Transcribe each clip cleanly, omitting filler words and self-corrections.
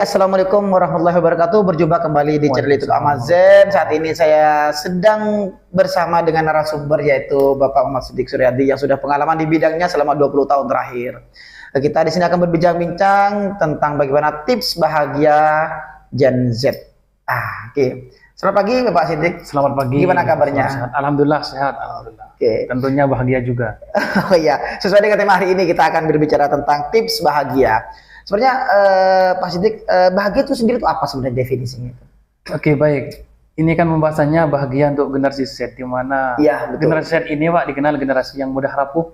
Assalamualaikum warahmatullahi wabarakatuh. Berjumpa kembali di channel YouTube Amazen. Saat ini saya sedang bersama dengan narasumber yaitu Bapak Muhammad Siddiq Suryadi yang sudah pengalaman di bidangnya selama 20 tahun terakhir. Kita di sini akan berbincang-bincang tentang bagaimana tips bahagia Gen Z. Oke. Selamat pagi Bapak Siddiq. Selamat pagi. Gimana kabarnya? Sehat. Alhamdulillah sehat. Alhamdulillah. Tentunya bahagia juga. Oh iya, sesuai dengan tema hari ini kita akan berbicara tentang tips bahagia. Sebenarnya Pak Siddiq, bahagia itu sendiri itu apa sebenarnya definisinya itu? Oke, baik. Ini kan pembahasannya bahagia untuk generasi Z, di mana generasi Z ini Pak dikenal generasi yang mudah rapuh,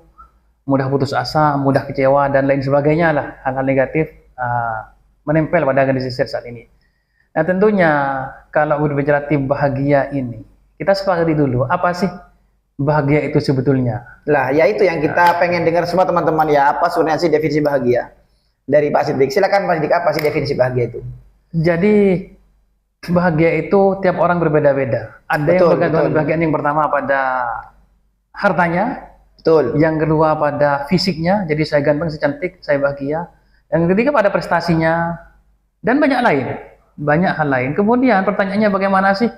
mudah putus asa, mudah kecewa dan lain sebagainya lah, hal-hal negatif menempel pada generasi Z saat ini. Nah tentunya kalau berbicara tim bahagia ini, kita sepakati dulu apa sih bahagia itu sebetulnya? Lah, ya itu yang kita pengen dengar semua teman-teman ya, apa sebenarnya sih definisi bahagia? Dari Pak Siddiq, silakan Pak Siddiq, apa sih definisi bahagia itu? Jadi bahagia itu tiap orang berbeda-beda. Ada yang bergantung kebahagiaan yang pertama pada hartanya, yang kedua pada fisiknya, jadi saya ganteng, saya cantik, saya bahagia. Yang ketiga pada prestasinya dan banyak hal lain. Kemudian pertanyaannya bagaimana sih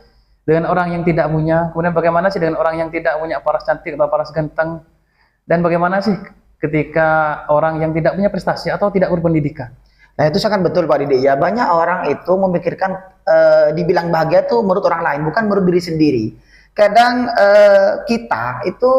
dengan orang yang tidak punya? Kemudian bagaimana sih dengan orang yang tidak punya paras cantik atau paras ganteng? Dan bagaimana sih ketika orang yang tidak punya prestasi atau tidak berpendidikan? Nah itu sangat betul Pak Didi ya, banyak orang itu memikirkan dibilang bahagia tuh menurut orang lain, bukan menurut diri sendiri. Kadang kita itu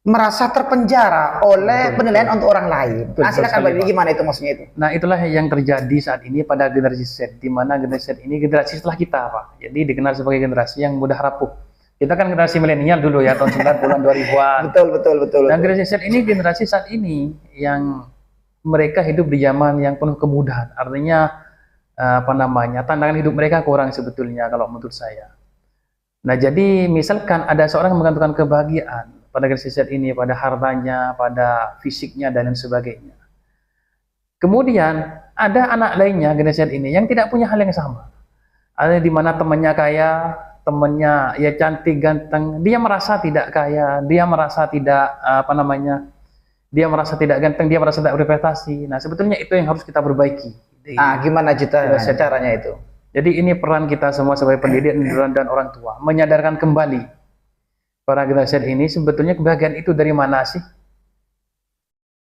merasa terpenjara oleh penilaian untuk orang lain. Nah silakan Pak Didi, gimana itu maksudnya itu? Nah itulah yang terjadi saat ini pada generasi Z, di mana generasi Z ini generasi setelah kita Pak, jadi dikenal sebagai generasi yang mudah rapuh. Kita kan generasi milenial dulu ya, tahun 90-an 2000-an. Betul. Dan generasi Z ini generasi saat ini yang mereka hidup di zaman yang penuh kemudahan. Artinya tantangan hidup mereka kurang sebetulnya kalau menurut saya. Nah, jadi misalkan ada seorang yang menggantungkan kebahagiaan pada generasi Z ini, pada hartanya, pada fisiknya dan lain sebagainya. Kemudian ada anak lainnya generasi Z ini yang tidak punya hal yang sama. Ada di mana temannya kaya, temannya ya cantik ganteng, dia merasa tidak kaya, dia merasa tidak dia merasa tidak ganteng, dia merasa tidak berprestasi. Nah sebetulnya itu yang harus kita perbaiki. Gimana caranya itu? Jadi ini peran kita semua sebagai pendidik dan orang tua, menyadarkan kembali para generasi ini sebetulnya kebahagiaan itu dari mana sih?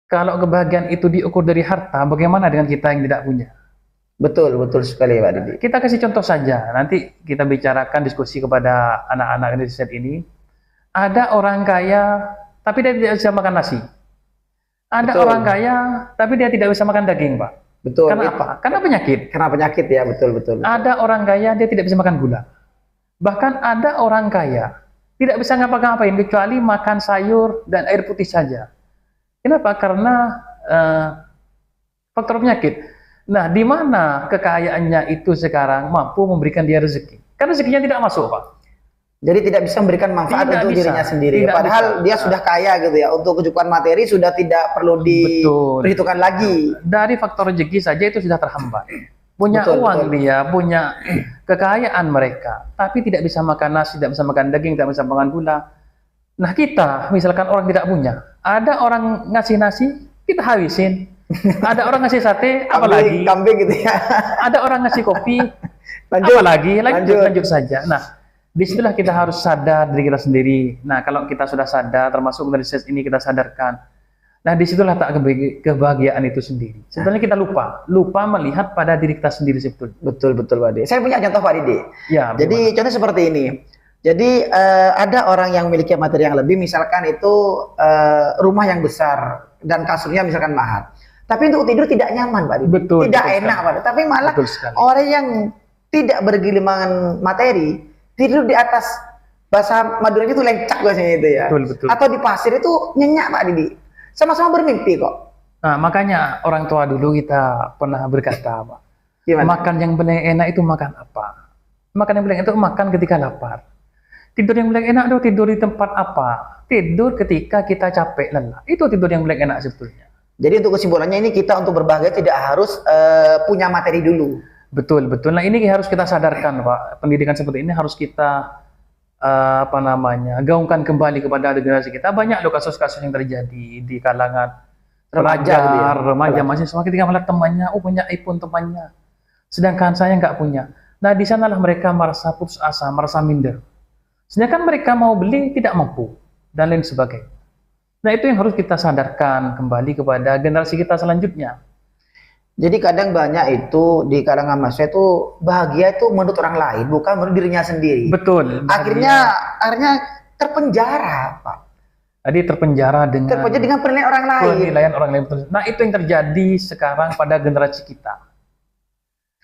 Kalau kebahagiaan itu diukur dari harta, bagaimana dengan kita yang tidak punya? Betul sekali Pak Didi. Kita kasih contoh saja, nanti kita bicarakan diskusi kepada anak-anak Indonesia ini. Ada orang kaya, tapi dia tidak bisa makan nasi. Ada orang kaya, tapi dia tidak bisa makan daging, Pak. Betul. Karena apa? Karena penyakit. Karena penyakit ya, betul. Ada orang kaya, dia tidak bisa makan gula. Bahkan ada orang kaya, tidak bisa ngapa-ngapain, kecuali makan sayur dan air putih saja. Kenapa? Karena faktor penyakit. Nah, di mana kekayaannya itu sekarang mampu memberikan dia rezeki? Karena rezekinya tidak masuk, Pak. Jadi tidak bisa memberikan manfaat untuk dirinya sendiri. Padahal dia sudah kaya gitu ya. Untuk kecukupan materi sudah tidak perlu diperhitungkan lagi. Dari faktor rezeki saja itu sudah terhambat. Punya uang dia, punya kekayaan mereka, tapi tidak bisa makan nasi, tidak bisa makan daging, tidak bisa makan gula. Nah, kita misalkan orang tidak punya, ada orang ngasih nasi, kita habisin. Ada orang ngasih sate, apalagi kambing gitu ya. Ada orang ngasih kopi, lanjut saja. Nah, disitulah kita harus sadar diri kita sendiri. Nah, kalau kita sudah sadar, termasuk dari ses ini kita sadarkan. Nah, disitulah tak kebahagiaan itu sendiri. Sebetulnya kita lupa melihat pada diri kita sendiri sebetulnya. Betul Pak Didi. Saya punya contoh Pak Didi. Ya. Jadi contoh seperti ini. Jadi ada orang yang memiliki materi yang lebih, misalkan itu rumah yang besar dan kasurnya misalkan mahal. Tapi untuk tidur tidak nyaman Pak Didi. Tidak enak Pak Didi. Tapi malah orang yang tidak bergilimangan materi tidur di atas, bahasa Maduranya itu lencak biasanya itu ya. Betul. Atau di pasir itu nyenyak Pak Didi. Sama-sama bermimpi kok. Nah, makanya orang tua dulu kita pernah berkata, Pak. Gimana? Makan yang paling enak itu makan apa? Makan yang paling enak itu makan ketika lapar. Tidur yang paling enak itu tidur di tempat apa? Tidur ketika kita capek lelah. Itu tidur yang paling enak sebetulnya. Jadi untuk kesimpulannya ini kita untuk berbahagia tidak harus punya materi dulu. Betul. Nah ini harus kita sadarkan Pak. Pendidikan seperti ini harus kita gaungkan kembali kepada generasi kita. Banyak loh kasus-kasus yang terjadi di kalangan Remaja gitu ya. remaja, mahasiswa ketika melihat temannya, oh punya iPhone temannya, sedangkan saya nggak punya. Nah, di sanalah mereka merasa putus asa, merasa minder. Sedangkan mereka mau beli tidak mampu, dan lain sebagainya. Nah, itu yang harus kita sadarkan kembali kepada generasi kita selanjutnya. Jadi kadang banyak itu di kalangan mahasiswa itu bahagia itu menurut orang lain, bukan menurut dirinya sendiri. Betul. Akhirnya terpenjara, Pak. Jadi terpenjara dengan penilaian orang lain. Penilaian orang lain. Nah, itu yang terjadi sekarang pada generasi kita.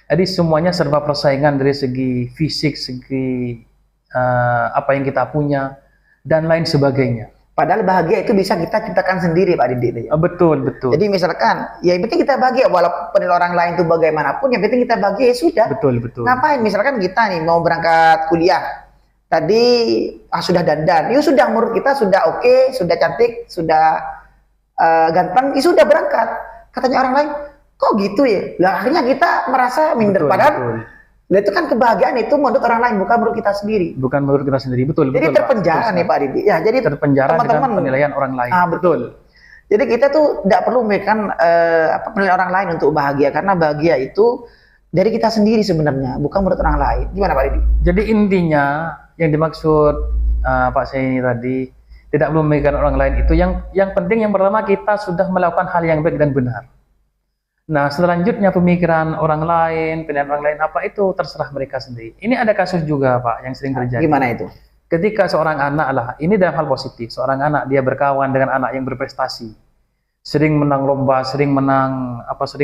Jadi semuanya serba persaingan dari segi fisik, segi apa yang kita punya, dan lain sebagainya. Padahal bahagia itu bisa kita ciptakan sendiri, Pak Didi. Betul, betul. Jadi misalkan, ya yang penting kita bahagia, walaupun penilaian orang lain itu bagaimanapun, yang penting kita bahagia, ya sudah. Betul, betul. Ngapain? Misalkan kita nih mau berangkat kuliah, tadi sudah dandan, ya sudah menurut kita sudah oke, sudah cantik, sudah ganteng, ya sudah berangkat. Katanya orang lain, kok gitu ya? Lah akhirnya kita merasa minder. Betul, padahal betul. itu kan kebahagiaan itu menurut orang lain, bukan menurut kita sendiri. Bukan menurut kita sendiri, betul. Jadi betul, terpenjara Pak. nih Pak Didi. Ya, jadi terpenjara teman-teman dengan penilaian orang lain. Betul. Jadi kita tuh tidak perlu memberikan penilaian orang lain untuk bahagia, karena bahagia itu dari kita sendiri sebenarnya, bukan menurut orang lain. Gimana Pak Didi? Jadi intinya yang dimaksud Pak Saini tadi, tidak perlu memikirkan orang lain itu. Yang penting yang pertama kita sudah melakukan hal yang baik dan benar. Nah, selanjutnya pemikiran orang lain, penilaian orang lain apa itu terserah mereka sendiri. Ini ada kasus juga Pak yang sering terjadi. Gimana itu? Ketika seorang anak lah, ini dalam hal positif, seorang anak dia berkawan dengan anak yang berprestasi, sering menang lomba, sering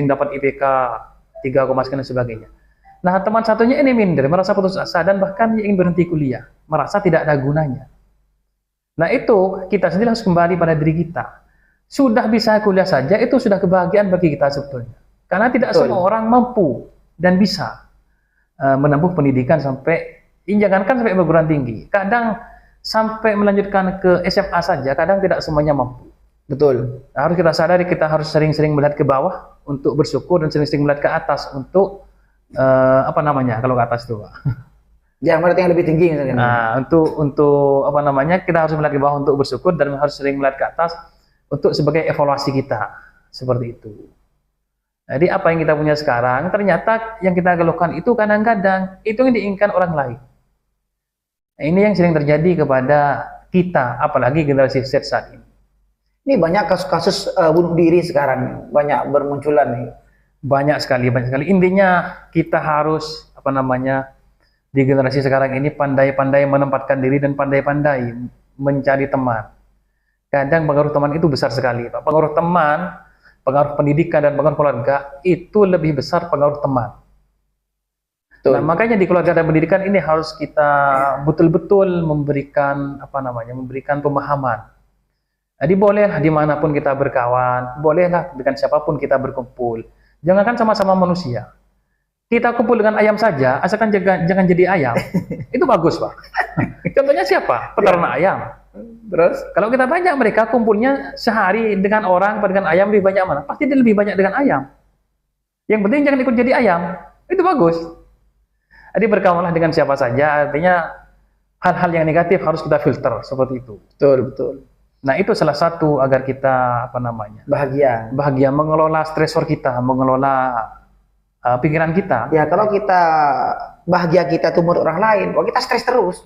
dapat IPK 3, sekian dan sebagainya. Nah, teman satunya ini minder, merasa putus asa dan bahkan ingin berhenti kuliah, merasa tidak ada gunanya. Nah, itu kita sendiri harus kembali pada diri kita. Sudah bisa kuliah saja itu sudah kebahagiaan bagi kita sebetulnya. Karena tidak semua orang mampu dan bisa menempuh pendidikan sampai jangankan sampai perguruan tinggi. Kadang sampai melanjutkan ke SMA saja, kadang tidak semuanya mampu. Betul. Nah, harus kita sadari, kita harus sering-sering melihat ke bawah untuk bersyukur dan sering-sering melihat ke atas untuk kalau ke atas itu, Pak. Yang berarti yang lebih tinggi misalnya. Nah, untuk kita harus melihat ke bawah untuk bersyukur dan harus sering melihat ke atas untuk sebagai evaluasi kita, seperti itu. Jadi apa yang kita punya sekarang, ternyata yang kita keluhkan itu kadang-kadang itu yang diinginkan orang lain. Nah, ini yang sering terjadi kepada kita, apalagi generasi Z saat ini. Ini banyak kasus-kasus bunuh diri sekarang, banyak bermunculan nih. Banyak sekali. Intinya kita harus di generasi sekarang ini pandai-pandai menempatkan diri dan pandai-pandai mencari teman. Kadang pengaruh teman itu besar sekali, Pak. Pengaruh teman, pengaruh pendidikan dan pengaruh keluarga itu lebih besar pengaruh teman. Nah, makanya di keluarga dan pendidikan ini harus kita betul-betul memberikan pemahaman. Jadi bolehlah dimanapun kita berkawan, bolehlah dengan siapapun kita berkumpul. Jangankan sama-sama manusia. Kita kumpul dengan ayam saja, asalkan jangan jadi ayam. Itu bagus, Pak. Contohnya siapa? Peternak ayam. Terus kalau kita tanya mereka kumpulnya sehari dengan orang atau dengan ayam lebih banyak mana? Pasti dia lebih banyak dengan ayam. Yang penting jangan ikut jadi ayam. Itu bagus. Jadi berkawanlah dengan siapa saja. Artinya hal-hal yang negatif harus kita filter seperti itu. Betul. Nah, itu salah satu agar kita bahagia mengelola stresor kita, mengelola pikiran kita. Ya, kalau kita bahagia kita tuh menurut orang lain, kalau kita stres terus.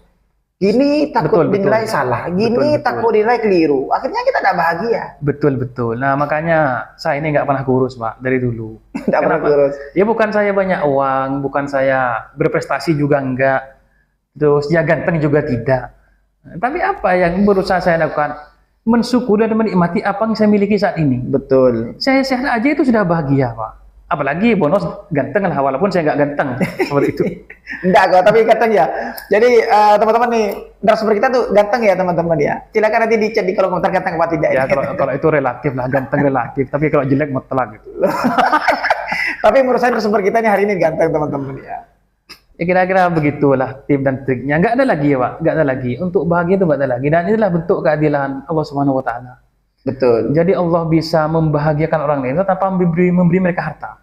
Gini takut dinilai salah, gini takut dinilai keliru. Akhirnya kita tidak bahagia. Betul. Nah, makanya saya ini nggak pernah kurus, Pak, dari dulu. Nggak pernah kurus. Ya bukan saya banyak uang, bukan saya berprestasi juga enggak. Terus ya ganteng juga tidak. Tapi apa yang berusaha saya lakukan? Mensyukur dan menikmati apa yang saya miliki saat ini. Betul. Saya sehat aja itu sudah bahagia, Pak. Apalagi bonus ganteng lah, walaupun saya nggak ganteng seperti itu. Enggak kok, tapi ganteng ya. Jadi teman-teman nih, narasumber kita tuh ganteng ya teman-teman ya. Silakan nanti di chat di kolom komentar ganteng apa tidak. Ya kalau itu relatif lah, ganteng relatif. Tapi kalau jelek mutlak gitu. Tapi menurut saya narasumber kita nih hari ini ganteng teman-teman ya. Ya kira-kira begitulah tip dan triknya. Nggak ada lagi ya, Pak. Nggak ada lagi. Untuk bahagia itu nggak ada lagi. Dan inilah bentuk keadilan Allah Subhanahu Wa Taala. Betul. Jadi Allah bisa membahagiakan orang lain tanpa memberi mereka harta.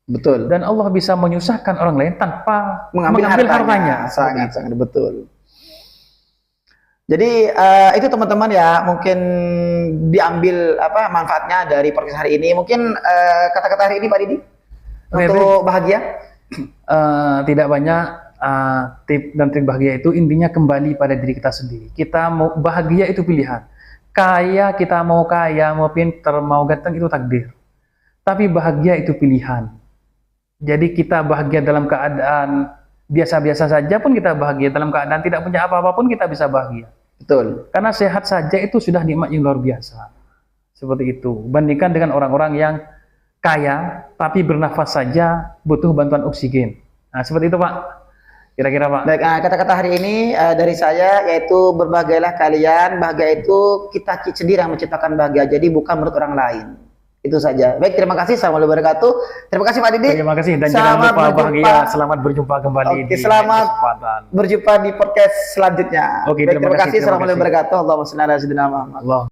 Betul. Dan Allah bisa menyusahkan orang lain tanpa mengambil hartanya. Sangat betul. Jadi itu teman-teman ya, mungkin diambil apa manfaatnya dari podcast hari ini. Mungkin kata-kata hari ini Pak Didi untuk bahagia. Tidak banyak tip dan trik bahagia itu, intinya kembali pada diri kita sendiri. Kita mau bahagia itu pilihan. Kita mau kaya, mau pinter, mau ganteng itu takdir. Tapi bahagia itu pilihan. Jadi kita bahagia dalam keadaan biasa-biasa saja pun kita bahagia, dalam keadaan tidak punya apa-apa pun kita bisa bahagia. Betul. Karena sehat saja itu sudah nikmat yang luar biasa. Seperti itu. Bandingkan dengan orang-orang yang kaya tapi bernafas saja butuh bantuan oksigen. Nah, seperti itu Pak. Kira-kira Pak. Baik, kata-kata hari ini dari saya yaitu berbahagialah kalian. Bahagia itu kita sendiri yang menciptakan bahagia. Jadi bukan menurut orang lain. Itu saja. Baik, terima kasih. Assalamualaikum warahmatullahi wabarakatuh. Terima kasih Pak Didi. Terima kasih dan jangan lupa bahagia. Selamat berjumpa kembali. Oke, selamat berjumpa di podcast selanjutnya. Oke, baik, terima kasih. Terima Assalamualaikum kasih. warahmatullahi wabarakatuh. Allahumma shalli ala sayyidina Muhammad. Allah.